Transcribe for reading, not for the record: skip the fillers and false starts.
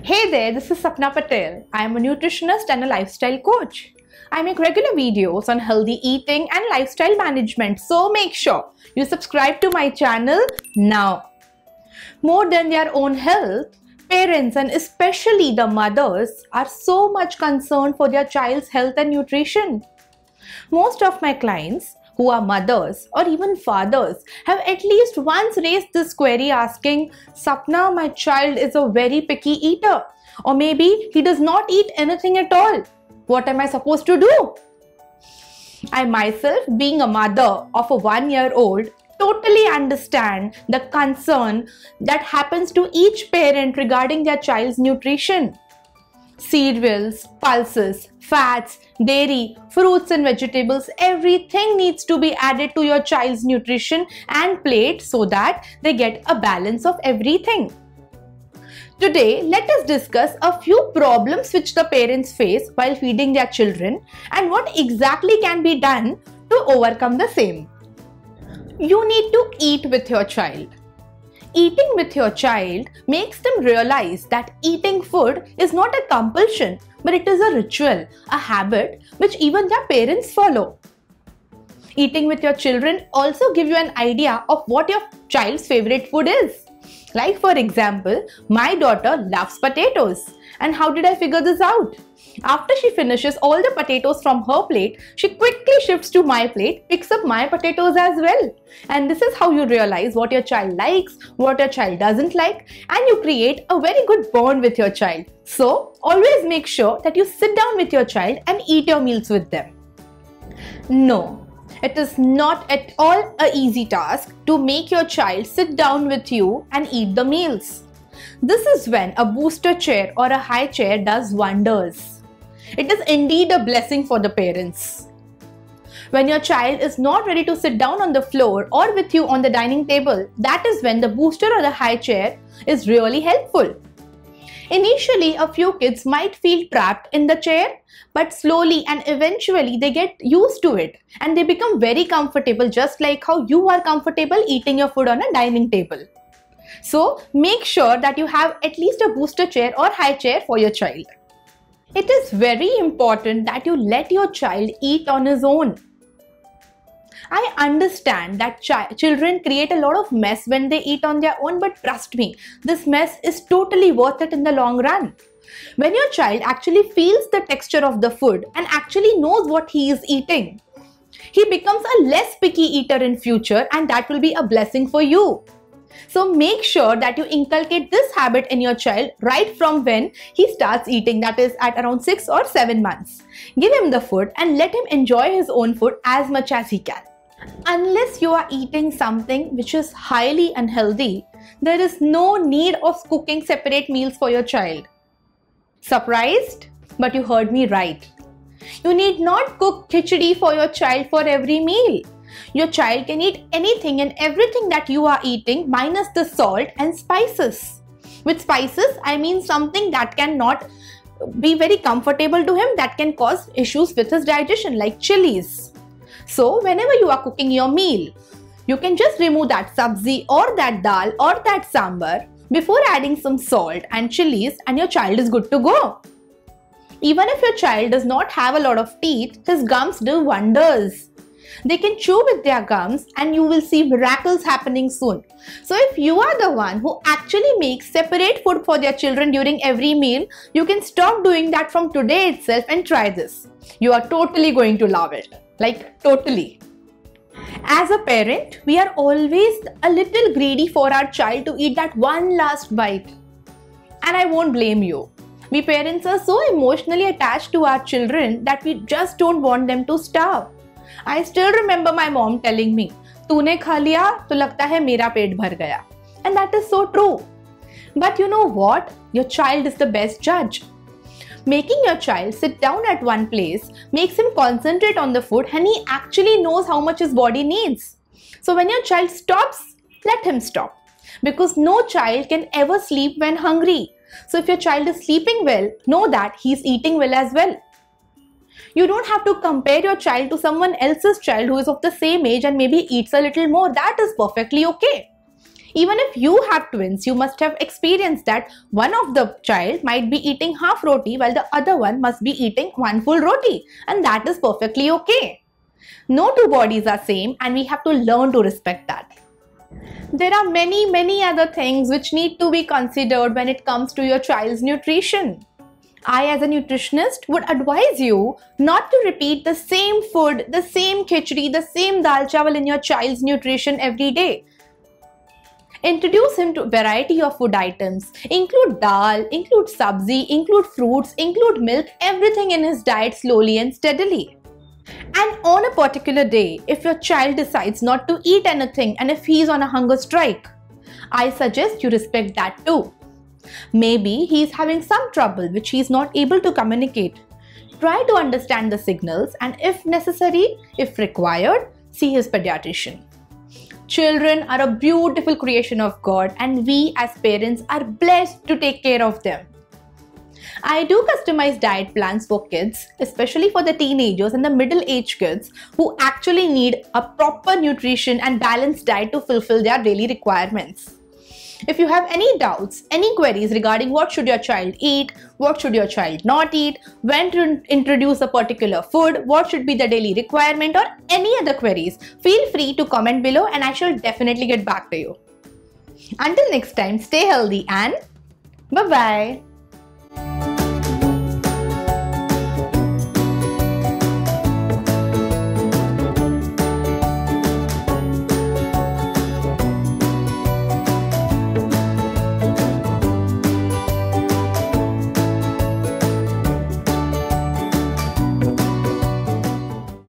Hey there, this is Sapna Patel. I am a nutritionist and a lifestyle coach. I make regular videos on healthy eating and lifestyle management, so make sure you subscribe to my channel now. More than their own health, parents and especially the mothers are so much concerned for their child's health and nutrition. Most of my clients who are mothers or even fathers have at least once raised this query asking, Sapna, my child is a very picky eater, or maybe he does not eat anything at all. What am I supposed to do? I myself, being a mother of a 1-year-old, totally understand the concern that happens to each parent regarding their child's nutrition. Cereals, pulses, fats, dairy, fruits and vegetables, everything needs to be added to your child's nutrition and plate so that they get a balance of everything. Today, let us discuss a few problems which the parents face while feeding their children and what exactly can be done to overcome the same. You need to eat with your child. Eating with your child makes them realize that eating food is not a compulsion, but it is a ritual, a habit which even their parents follow. Eating with your children also gives you an idea of what your child's favorite food is. Like for example, my daughter loves potatoes. And how did I figure this out? After she finishes all the potatoes from her plate, she quickly shifts to my plate, picks up my potatoes as well. And this is how you realize what your child likes, what your child doesn't like, and you create a very good bond with your child. So, always make sure that you sit down with your child and eat your meals with them. No, it is not at all an easy task to make your child sit down with you and eat the meals. This is when a booster chair or a high chair does wonders. It is indeed a blessing for the parents. When your child is not ready to sit down on the floor or with you on the dining table, that is when the booster or the high chair is really helpful. Initially, a few kids might feel trapped in the chair, but slowly and eventually they get used to it and they become very comfortable, just like how you are comfortable eating your food on a dining table. So, make sure that you have at least a booster chair or high chair for your child. It is very important that you let your child eat on his own. I understand that children create a lot of mess when they eat on their own, but trust me, this mess is totally worth it in the long run. When your child actually feels the texture of the food and actually knows what he is eating, he becomes a less picky eater in future, and that will be a blessing for you. So make sure that you inculcate this habit in your child right from when he starts eating, that is at around 6 or 7 months. Give him the food and let him enjoy his own food as much as he can. Unless you are eating something which is highly unhealthy, there is no need of cooking separate meals for your child. Surprised? But you heard me right. You need not cook khichdi for your child for every meal. Your child can eat anything and everything that you are eating minus the salt and spices. With spices, I mean something that cannot be very comfortable to him, that can cause issues with his digestion, like chilies. So whenever you are cooking your meal, you can just remove that sabzi or that dal or that sambar before adding some salt and chilies, and your child is good to go. Even if your child does not have a lot of teeth, his gums do wonders. They can chew with their gums and you will see miracles happening soon. So if you are the one who actually makes separate food for their children during every meal, you can stop doing that from today itself and try this. You are totally going to love it. Like totally. As a parent, we are always a little greedy for our child to eat that one last bite. And I won't blame you. We parents are so emotionally attached to our children that we just don't want them to starve. I still remember my mom telling me, "तूने खा लिया तो लगता है मेरा पेट भर गया." And that is so true. But you know what? Your child is the best judge. Making your child sit down at one place makes him concentrate on the food, and he actually knows how much his body needs. So when your child stops, let him stop. Because no child can ever sleep when hungry. So if your child is sleeping well, know that he is eating well as well. You don't have to compare your child to someone else's child who is of the same age and maybe eats a little more. That is perfectly okay. Even if you have twins, you must have experienced that one of the child might be eating half roti while the other one must be eating one full roti, and that is perfectly okay. No two bodies are same, and we have to learn to respect that. There are many other things which need to be considered when it comes to your child's nutrition. I, as a nutritionist, would advise you not to repeat the same food, the same khichdi, the same dal chawal in your child's nutrition every day. Introduce him to a variety of food items. Include dal, include sabzi, include fruits, include milk, everything in his diet slowly and steadily. And on a particular day, if your child decides not to eat anything and if he is on a hunger strike, I suggest you respect that too. Maybe he is having some trouble which he is not able to communicate. Try to understand the signals and if necessary, if required, see his pediatrician. Children are a beautiful creation of God and we as parents are blessed to take care of them. I do customize diet plans for kids, especially for the teenagers and the middle-aged kids who actually need a proper nutrition and balanced diet to fulfill their daily requirements. If you have any doubts, any queries regarding what should your child eat, what should your child not eat, when to introduce a particular food, what should be the daily requirement or any other queries, feel free to comment below and I shall definitely get back to you. Until next time, stay healthy and bye-bye.